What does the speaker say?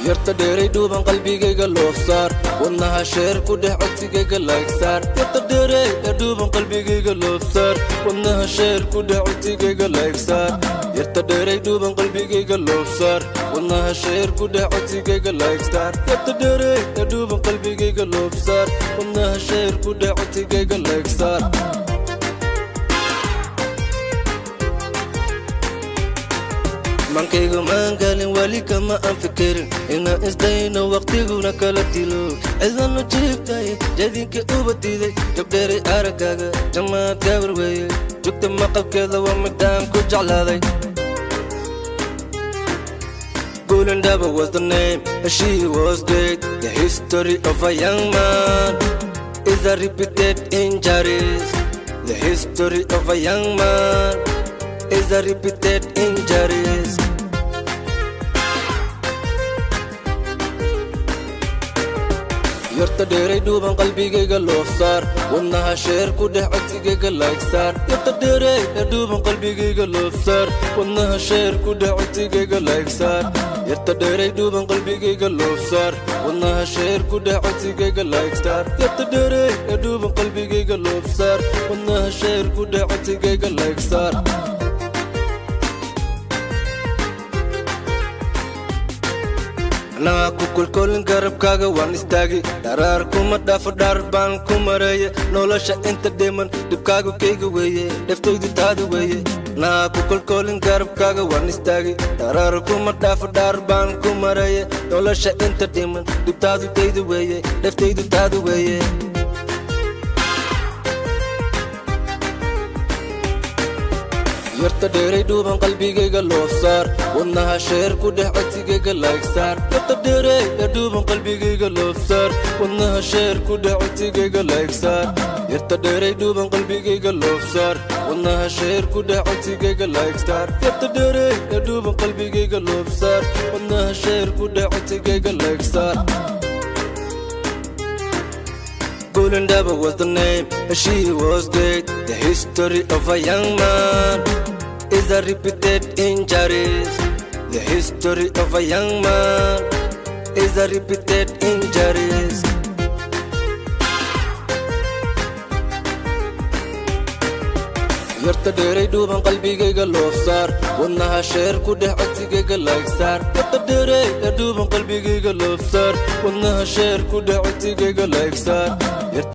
yarta dheeray dhuuban qalbigayga loofsaar wadnaha sheer ku dhex codsigayga laegsaar yarta dheeray dhuuban qalbigayga loofsaar wadnaha sheer ku dhex codsigayga laegsaar yarta dheeray dhuuban qalbigayga loofsaar wadnaha sheer ku dhex codsigayga laegsaar yarta dheeray dhuuban qalbigayga loofsaar wadnaha sheer ku dhex codsigayga laegsaar mankayga maan galin wali kama aan fikirin inaan isdayno waqtiguna kala dilo cidanu jiibtay jadinka uba diiday gabdheeray aragaaga jamaad gabar weeye jugta maqalkeeda waa midaan ku jeclaaday Gulendaba was the name, she was great. The history of a young man is a repeated injuries. The history of a young man is a repeated injuries. yarta dheeray dhuuban qalbigayga loofsaar wadnaha sheer ku dhex codsigayga laegsaar yarta dheeray dhuuban qalbigayga loofsaar wadnaha sheer ku dhex codsigayga laegsaar yarta dheeray dhuuban qalbigayga loofsaar wadnaha sheer ku dhex codsigayga laegsaar yarta dheeray dhuuban qalbigayga loofsaar wadnaha sheer ku dhex codsigayga laegsaar anaa ku kolkolin garabkaaga waan istaagi dharaar kuma dhaafo dhaar baan ku mareeye nolosha inta dhiman dhibkaagu kayga weeye dheftaydu taada weeye anaa ku kolkolin garabkaaga waan istaagi dharaar kuma dhaafo dhaar baan ku mareeye nolosha inta dhiman dhibtaadu tayda weeye dheftaydu taada weeye yarta dheeray dhuuban qalbigayga loofsaar wadnaha sheer ku dhex codsigayga laegsaar yarta dheeray dhuuban qalbigayga loofsaar wadnaha sheer ku dhex codsigayga laegsaar yarta dheeray dhuuban qalbigayga loofsaar wadnaha sheer ku dhex codsigayga laegsaar yarta dheeray dhuuban qalbigayga loofsaar wadnaha sheer ku dhex codsigayga laegsaar Gulendaba was the name, she was great. The history of a young man is a repeated injuries. The history of a young man is a repeated injuries. yarta dheeray dhuuban qalbigayga loofsaar wadnaha sheer ku dhex codsigayga laegsaar yarta dheeray dhuuban qalbigayga loofsaar wadnaha sheer ku dhex codsigayga laegsaar